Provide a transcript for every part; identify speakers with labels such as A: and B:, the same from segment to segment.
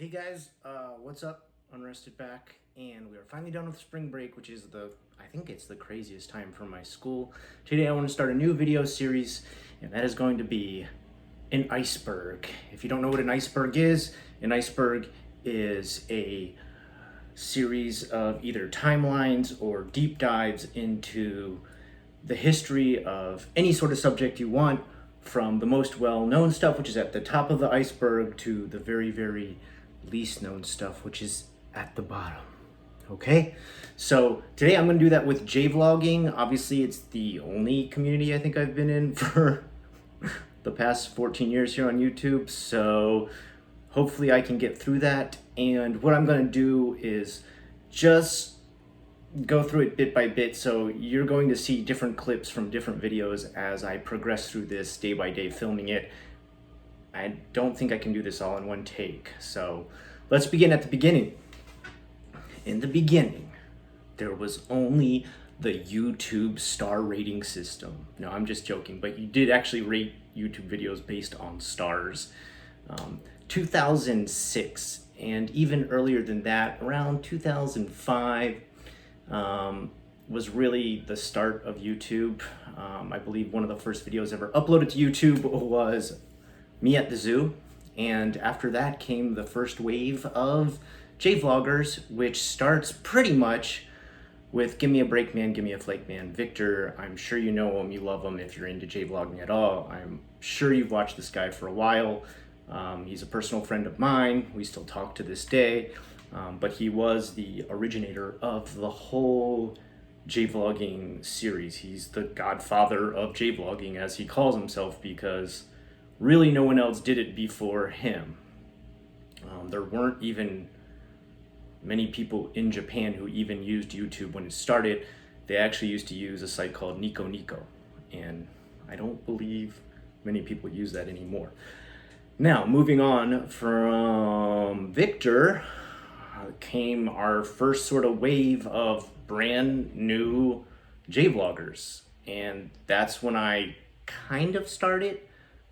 A: Hey guys, what's up? Unrested back, and we are finally done with spring break, which is I think it's the craziest time for my school. Today I want to start a new video series, and that is going to be an iceberg. If you don't know what an iceberg is a series of either timelines or deep dives into the history of any sort of subject you want, from the most well-known stuff, which is at the top of the iceberg, to the very, very least known stuff, which is at the bottom. Okay, so today I'm going to do that with Jvlogging. Obviously, it's the only community I think I've been in for the past 14 years here on YouTube, so hopefully I can get through that. And what I'm going to do is just go through it bit by bit, so you're going to see different clips from different videos as I progress through this day by day filming it. I don't think I can do this all in one take, so let's begin at the beginning. In the beginning, there was only the YouTube star rating system. No, I'm just joking, but you did actually rate YouTube videos based on stars. 2006, and even earlier than that, around 2005, was really the start of YouTube. I believe one of the first videos ever uploaded to YouTube was me at the zoo, and after that came the first wave of Jvloggers, which starts pretty much with Give Me a Break Man, Give Me a Flake Man. Victor, I'm sure you know him, you love him if you're into Jvlogging at all. I'm sure you've watched this guy for a while. He's a personal friend of mine. We still talk to this day. But he was the originator of the whole Jvlogging series. He's the godfather of Jvlogging, as he calls himself, because really no one else did it before him. There weren't even many people in Japan who even used YouTube when it started. They actually used to use a site called Nico Nico, and I don't believe many people use that anymore. Now, moving on from Victor, came our first sort of wave of brand new Jvloggers, and that's when I kind of started.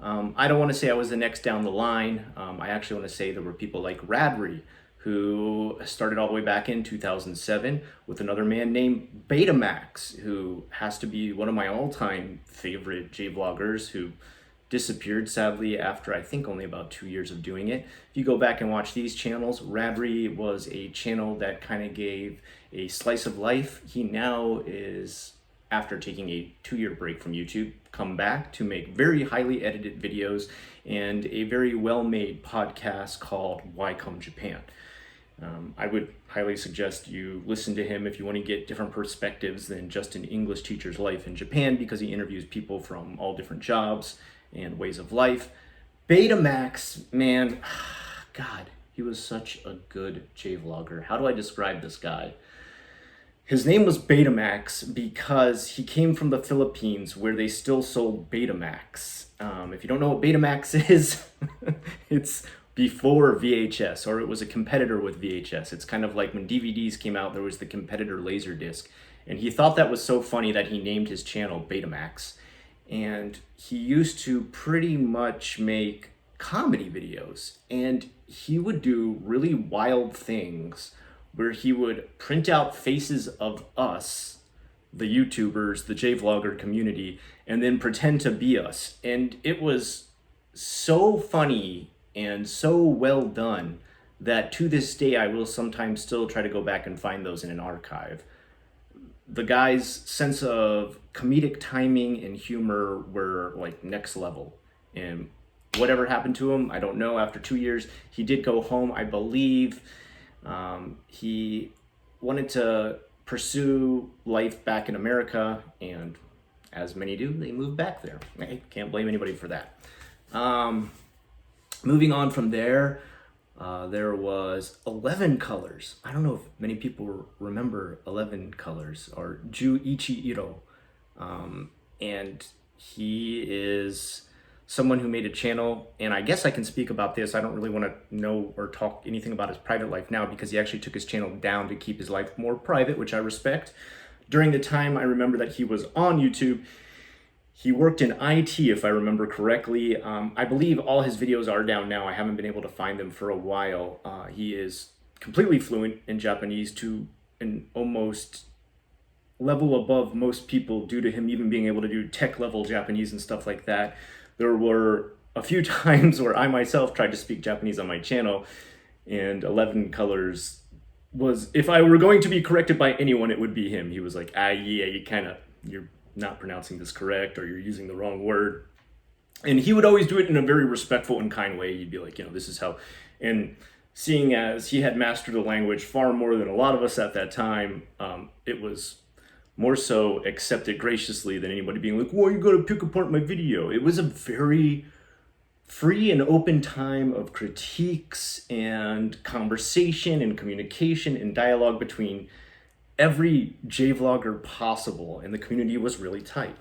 A: I don't want to say I was the next down the line. I actually want to say there were people like Radri, who started all the way back in 2007 with another man named Betamax, who has to be one of my all-time favorite Jvloggers, who disappeared sadly after I think only about 2 years of doing it. If you go back and watch these channels, Radri was a channel that kind of gave a slice of life. He now is, after taking a 2-year break from YouTube, come back to make very highly edited videos and a very well-made podcast called Why Come Japan. I would highly suggest you listen to him if you want to get different perspectives than just an English teacher's life in Japan, because he interviews people from all different jobs and ways of life. Betamax, man, God, he was such a good Jvlogger. How do I describe this guy? His name was Betamax because he came from the Philippines, where they still sold Betamax. If you don't know what Betamax is, it's before VHS, or it was a competitor with VHS. It's kind of like when DVDs came out, there was the competitor Laserdisc. And he thought that was so funny that he named his channel Betamax. And he used to pretty much make comedy videos, and he would do really wild things where he would print out faces of us, the YouTubers, the Jvlogger community, and then pretend to be us. And it was so funny and so well done that to this day I will sometimes still try to go back and find those in an archive. The guy's sense of comedic timing and humor were like next level, and whatever happened to him, I don't know. After 2 years, he did go home, I believe. He wanted to pursue life back in America, and as many do, they moved back there. I can't blame anybody for that. Moving on from there, there was 11 Colors. I don't know if many people remember 11 Colors, or Juichi Iro. And he is someone who made a channel, and I guess I can speak about this. I don't really want to know or talk anything about his private life now, because he actually took his channel down to keep his life more private, which I respect. During the time I remember that he was on YouTube, He worked in IT, if I remember correctly. I believe all his videos are down now. I haven't been able to find them for a while. He is completely fluent in Japanese to an almost level above most people due to him even being able to do tech level Japanese and stuff like that. There were a few times where I myself tried to speak Japanese on my channel, and 11 Colors was, if I were going to be corrected by anyone, it would be him. He was like, yeah, you're not pronouncing this correct, or you're using the wrong word. And he would always do it in a very respectful and kind way. He'd be like, this is how. And seeing as he had mastered the language far more than a lot of us at that time, it was more so accepted graciously than anybody being like, well, you gotta pick apart my video. It was a very free and open time of critiques and conversation and communication and dialogue between every Jvlogger possible, and the community was really tight.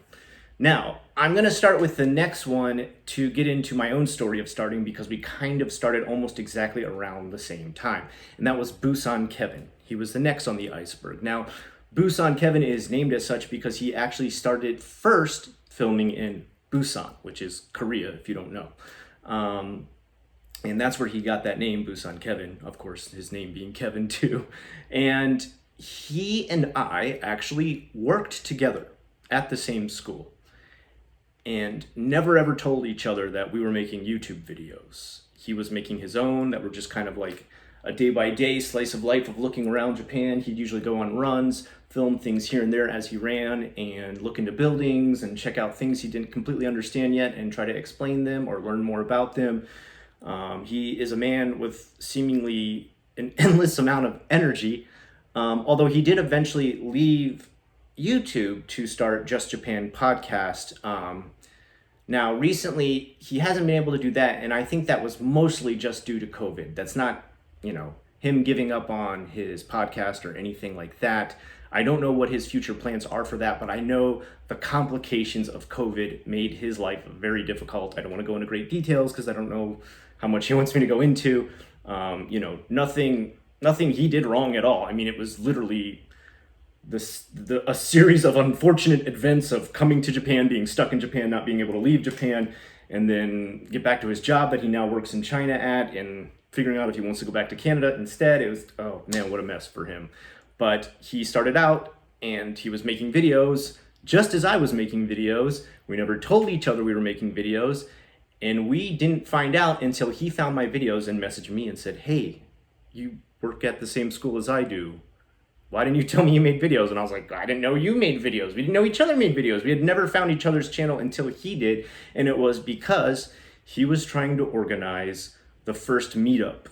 A: Now, I'm gonna start with the next one to get into my own story of starting, because we kind of started almost exactly around the same time, and that was Busan Kevin. He was the next on the iceberg. Now, Busan Kevin is named as such because he actually started first filming in Busan, which is Korea, if you don't know. And that's where he got that name, Busan Kevin, of course, his name being Kevin too. And he and I actually worked together at the same school and never ever told each other that we were making YouTube videos. He was making his own that were just kind of like a day-by-day slice of life of looking around Japan. He'd usually go on runs, film things here and there as he ran, and look into buildings and check out things he didn't completely understand yet and try to explain them or learn more about them. He is a man with seemingly an endless amount of energy, although he did eventually leave YouTube to start Just Japan podcast. Now, recently, he hasn't been able to do that, and I think that was mostly just due to COVID. That's not him giving up on his podcast or anything like that. I don't know what his future plans are for that, but I know the complications of COVID made his life very difficult. I don't want to go into great details because I don't know how much he wants me to go into. Nothing he did wrong at all. I mean, it was literally a series of unfortunate events of coming to Japan, being stuck in Japan, not being able to leave Japan, and then get back to his job that he now works in China at, and figuring out if he wants to go back to Canada instead. It was, oh man, what a mess for him. But he started out and he was making videos just as I was making videos. We never told each other we were making videos, and we didn't find out until he found my videos and messaged me and said, hey, you work at the same school as I do. Why didn't you tell me you made videos? And I was like, I didn't know you made videos. We didn't know each other made videos. We had never found each other's channel until he did. And it was because he was trying to organize the first meetup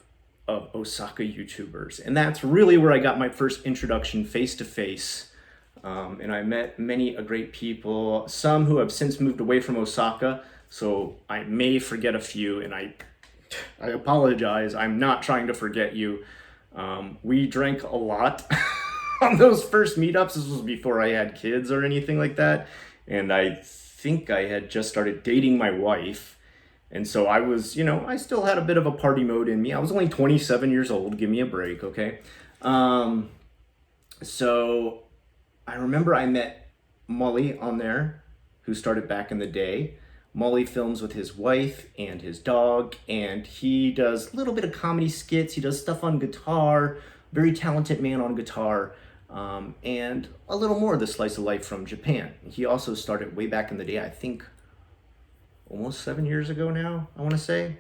A: of Osaka YouTubers. And that's really where I got my first introduction face-to-face. And I met many great people, some who have since moved away from Osaka, so I may forget a few, and I apologize. I'm not trying to forget you. We drank a lot on those first meetups. This was before I had kids or anything like that. And I think I had just started dating my wife. And so I was, I still had a bit of a party mode in me. I was only 27 years old. Give me a break, okay? So I remember I met Molly on there, who started back in the day. Molly films with his wife and his dog, and he does a little bit of comedy skits. He does stuff on guitar, very talented man on guitar, and a little more of the slice of life from Japan. He also started way back in the day, I think, almost 7 years ago now, I want to say.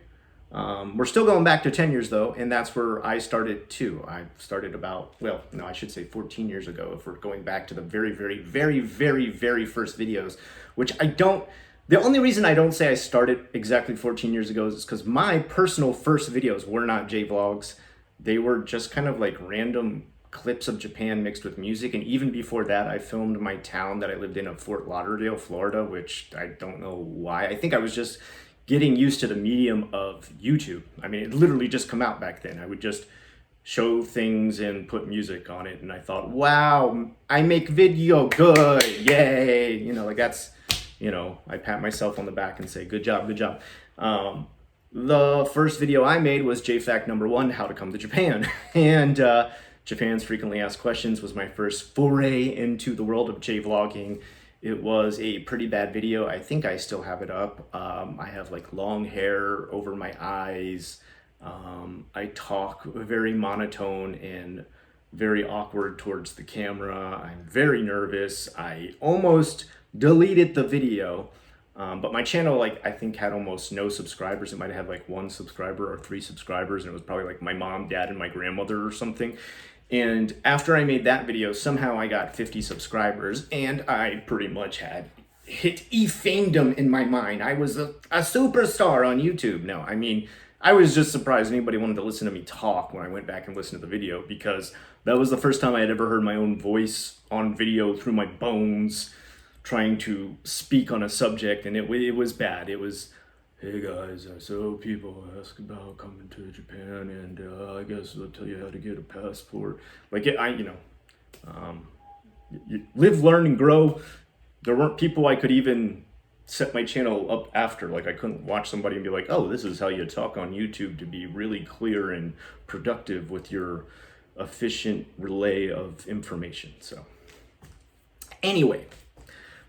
A: We're still going back to 10 years though, and that's where I started too. I started about, I should say 14 years ago, if we're going back to the very, very, very, very, very first videos, which the only reason I don't say I started exactly 14 years ago is because my personal first videos were not Jvlogs. They were just kind of like random clips of Japan mixed with music. And even before that, I filmed my town that I lived in of Fort Lauderdale, Florida, which I don't know why. I think I was just getting used to the medium of YouTube. I mean, it literally just come out back then. I would just show things and put music on it. And I thought, wow, I make video good. Yay. That's, I pat myself on the back and say, good job, good job. The first video I made was JFAQ #1, how to come to Japan. And Japan's frequently asked questions was my first foray into the world of Jvlogging. It was a pretty bad video. I think I still have it up. I have like long hair over my eyes. I talk very monotone and very awkward towards the camera. I'm very nervous. I almost deleted the video. But my channel, like, I think had almost no subscribers. It might have like 1 subscriber or 3 subscribers, and it was probably like my mom, dad, and my grandmother or something. And after I made that video, somehow I got 50 subscribers, and I pretty much had hit e-famedom in my mind. I was a superstar on YouTube. No, I mean, I was just surprised anybody wanted to listen to me talk when I went back and listened to the video, because that was the first time I had ever heard my own voice on video through my bones, trying to speak on a subject, and it was bad. It was, hey guys, so people ask about coming to Japan, and I guess they'll tell you how to get a passport. Like, you live, learn, and grow. There weren't people I could even set my channel up after. Like, I couldn't watch somebody and be like, oh, this is how you talk on YouTube to be really clear and productive with your efficient relay of information. So anyway,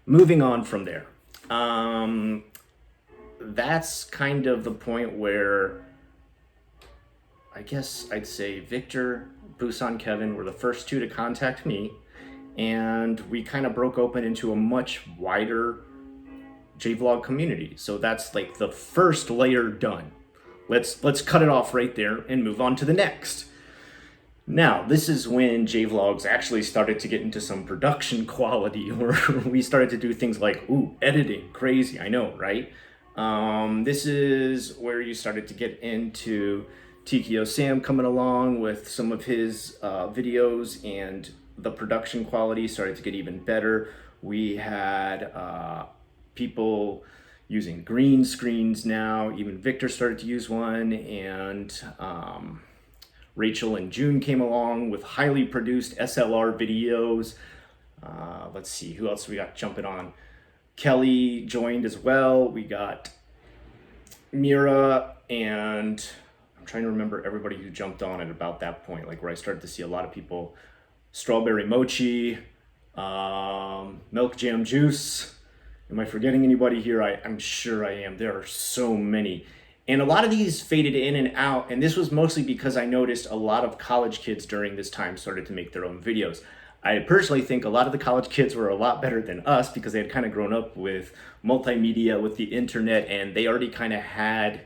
A: moving on from there. That's kind of the point where I guess I'd say Victor, Busan, Kevin were the first 2 to contact me, and we kind of broke open into a much wider Jvlog community. So that's like the first layer done. Let's cut it off right there and move on to the next. Now, this is when Jvlogs actually started to get into some production quality, where we started to do things like, ooh, editing, crazy, I know, right? This is where you started to get into Tikio Sam coming along with some of his videos, and the production quality started to get even better. We had people using green screens now. Even Victor started to use one, and Rachel and June came along with highly produced SLR videos. Let's see, who else we got jumping on? Kelly joined as well. We got Mira, and I'm trying to remember everybody who jumped on at about that point, like where I started to see a lot of people. Strawberry Mochi, Milk Jam Juice. Am I forgetting anybody here? I'm sure I am. There are so many. And a lot of these faded in and out, and this was mostly because I noticed a lot of college kids during this time started to make their own videos. I personally think a lot of the college kids were a lot better than us, because they had kind of grown up with multimedia, with the internet, and they already kind of had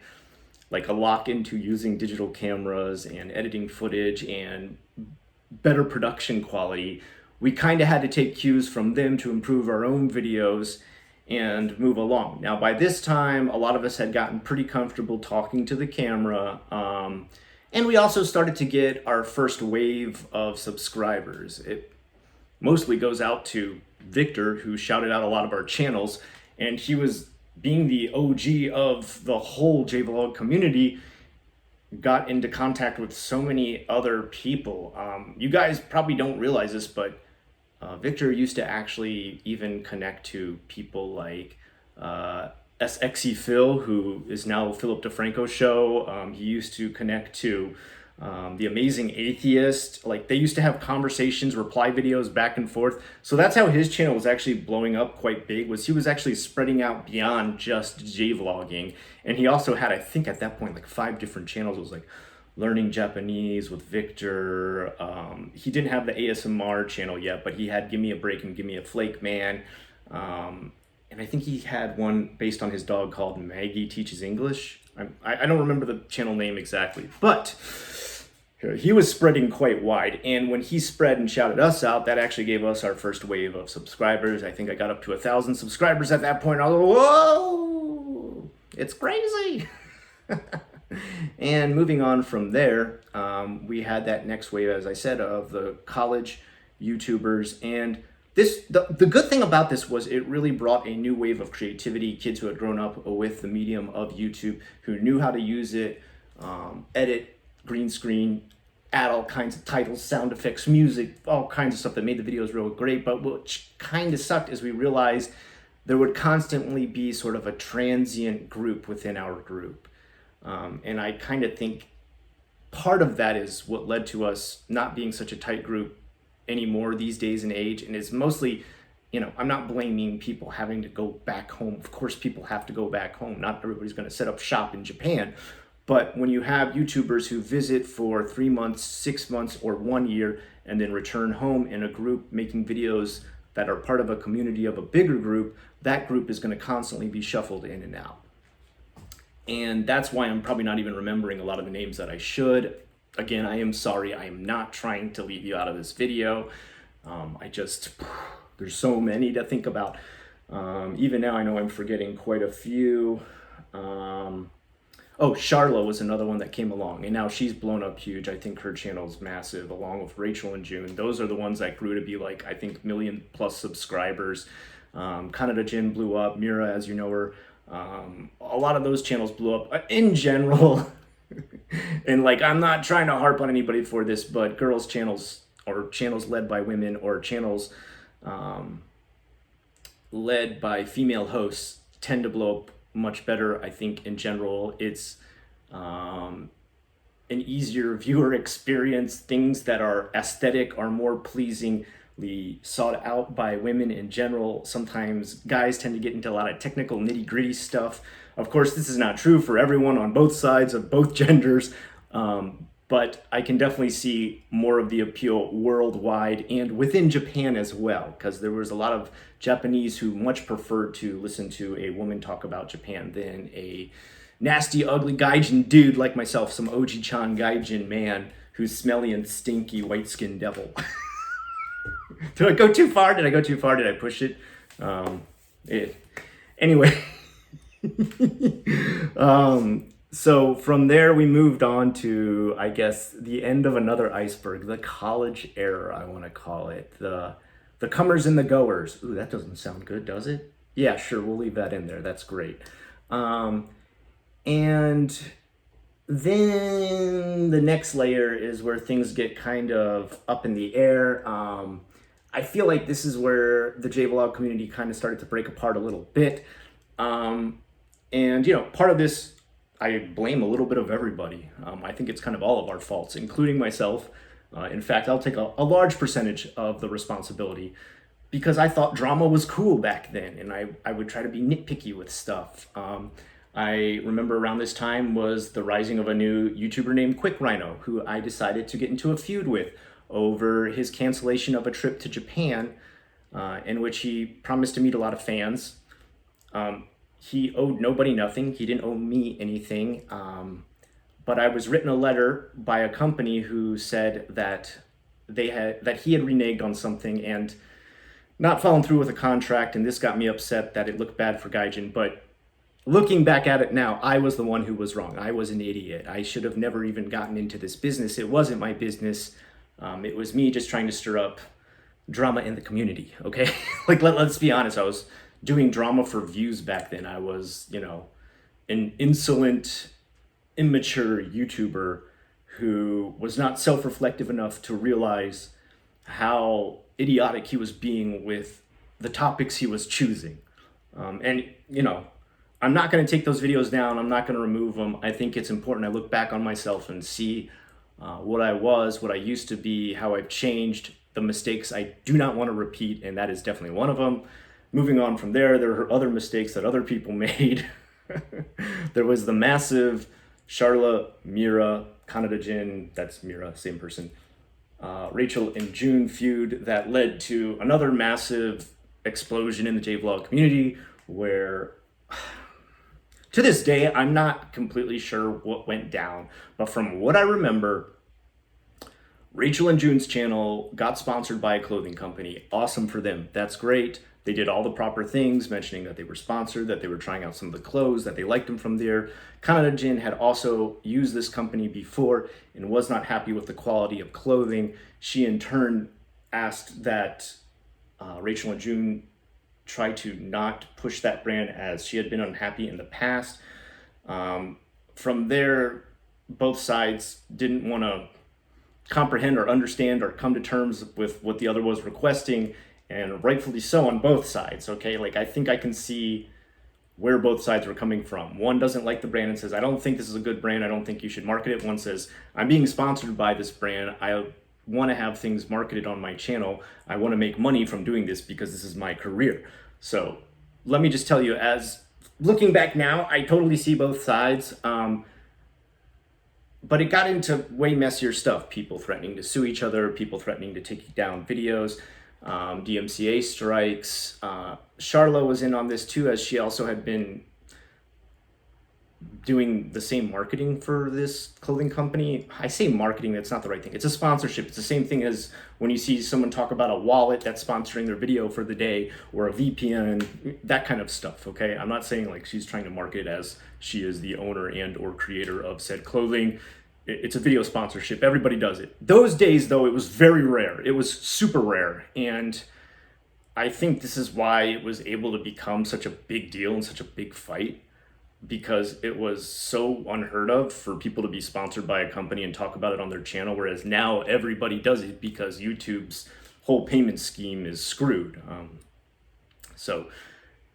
A: like a lock into using digital cameras and editing footage and better production quality. We kind of had to take cues from them to improve our own videos and move along. Now, by this time, a lot of us had gotten pretty comfortable talking to the camera, and we also started to get our first wave of subscribers. It mostly goes out to Victor, who shouted out a lot of our channels, and he was, being the OG of the whole Jvlog community, got into contact with so many other people. You guys probably don't realize this, but Victor used to actually even connect to people like SXE Phil, who is now Philip DeFranco's show. He used to connect to The Amazing Atheist. Like, they used to have conversations, reply videos back and forth. So that's how his channel was actually blowing up quite big, was he was actually spreading out beyond just Jvlogging. And he also had, I think at that point, like 5 different channels. It was like Learning Japanese with Victor. He didn't have the ASMR channel yet, but he had Give Me a Break and Give Me a Flake Man. And I think he had one based on his dog called Maggie Teaches English. I don't remember the channel name exactly, but he was spreading quite wide. And when he spread and shouted us out, that actually gave us our first wave of subscribers. I think I got up to 1,000 subscribers at that point. I was like, whoa, it's crazy. And moving on from there, we had that next wave, as I said, of the college YouTubers. And the good thing about this was it really brought a new wave of creativity, kids who had grown up with the medium of YouTube, who knew how to use it, edit, green screen, add all kinds of titles, sound effects, music, all kinds of stuff that made the videos real great. But what kind of sucked is we realized there would constantly be sort of a transient group within our group. And I kind of think part of that is what led to us not being such a tight group anymore these days and age. And it's mostly I'm not blaming people having to go back home. Of course, people have to go back home. Not everybody's going to set up shop in Japan. But when you have YouTubers who visit for 3 months, 6 months, or 1 year, and then return home in a group making videos that are part of a community of a bigger group, that group is going to constantly be shuffled in and out. And that's why I'm probably not even remembering a lot of the names that I should. Again, I am sorry. I am not trying to leave you out of this video. There's so many to think about. Even now, I know I'm forgetting quite a few. Charla was another one that came along, and now she's blown up huge. I think her channel's massive, along with Rachel and June. Those are the ones that grew to be like, I think, 1 million+ subscribers. Kanada Jin blew up, Mira, as you know her. A lot of those channels blew up in general. And like, I'm not trying to harp on anybody for this, but girls' channels, or channels led by women, or channels led by female hosts tend to blow up much better. I think in general, it's an easier viewer experience. Things that are aesthetic are more pleasingly sought out by women in general. Sometimes guys tend to get into a lot of technical nitty-gritty stuff. Of course, this is not true for everyone on both sides of both genders, but I can definitely see more of the appeal worldwide and within Japan as well, because there was a lot of Japanese who much preferred to listen to a woman talk about Japan than a nasty, ugly gaijin dude like myself, some Oji-chan gaijin man who's smelly and stinky white-skinned devil. Did I go too far? Did I push it? Anyway. So from there we moved on to, I guess, the end of another iceberg, the college era, I want to call it. The comers and the goers. Ooh, that doesn't sound good, does it? Yeah, sure, we'll leave that in there. That's great. And then the next layer is where things get kind of up in the air. I feel like this is where the Jvlog community kind of started to break apart a little bit. And, part of this, I blame a little bit of everybody. I think it's kind of all of our faults, including myself. In fact, I'll take a large percentage of the responsibility, because I thought drama was cool back then, and I would try to be nitpicky with stuff. I remember around this time was the rising of a new YouTuber named Quick Rhino, who I decided to get into a feud with over his cancellation of a trip to Japan, in which he promised to meet a lot of fans. He owed nobody nothing. He didn't owe me anything. But I was written a letter by a company who said that he had reneged on something and not following through with a contract, and this got me upset that it looked bad for Gaijin. But looking back at it now, I was the one who was wrong. I was an idiot. I should have never even gotten into this business. It wasn't my business. It was me just trying to stir up drama in the community, okay? Like, let's be honest, I was doing drama for views back then. I was, an insolent, immature YouTuber who was not self-reflective enough to realize how idiotic he was being with the topics he was choosing. And, I'm not going to take those videos down. I'm not going to remove them. I think it's important I look back on myself and see what I was, what I used to be, how I've changed, the mistakes I do not want to repeat, and that is definitely one of them. Moving on from there are other mistakes that other people made. There was the massive Charla, Mira, Kanada Jin, that's Mira, same person, Rachel and June feud that led to another massive explosion in the Jvlog community where, to this day, I'm not completely sure what went down, but from what I remember, Rachel and June's channel got sponsored by a clothing company. Awesome for them. That's great. They did all the proper things, mentioning that they were sponsored, that they were trying out some of the clothes, that they liked them from there. Kanada Jin had also used this company before and was not happy with the quality of clothing. She in turn asked that Rachel and June try to not push that brand, as she had been unhappy in the past. From there, both sides didn't want to comprehend or understand or come to terms with what the other was requesting, and rightfully so on both sides, okay? Like, I think I can see where both sides were coming from. One doesn't like the brand and says, I don't think this is a good brand, I don't think you should market it. One says, I'm being sponsored by this brand, I want to have things marketed on my channel. I want to make money from doing this because this is my career. So let me just tell you, as looking back now, I totally see both sides. But it got into way messier stuff. People threatening to sue each other, people threatening to take down videos, DMCA strikes. Charla was in on this too, as she also had been doing the same marketing for this clothing company. I say marketing, that's not the right thing. It's a sponsorship. It's the same thing as when you see someone talk about a wallet that's sponsoring their video for the day, or a VPN, that kind of stuff, okay? I'm not saying like she's trying to market as she is the owner and or creator of said clothing. It's a video sponsorship. Everybody does it. Those days, though, it was very rare. It was super rare. And I think this is why it was able to become such a big deal and such a big fight, because it was so unheard of for people to be sponsored by a company and talk about it on their channel, whereas now everybody does it because YouTube's whole payment scheme is screwed. So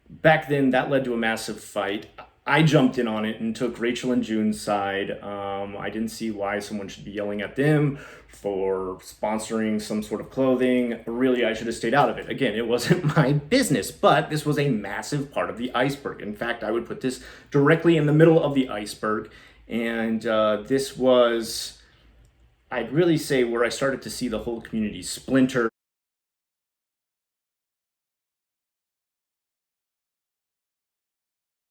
A: back then, that led to a massive fight. I jumped in on it and took Rachel and June's side. I didn't see why someone should be yelling at them for sponsoring some sort of clothing. Really, I should have stayed out of it. Again, it wasn't my business, but this was a massive part of the iceberg. In fact, I would put this directly in the middle of the iceberg. And this was, I'd really say, where I started to see the whole community splinter.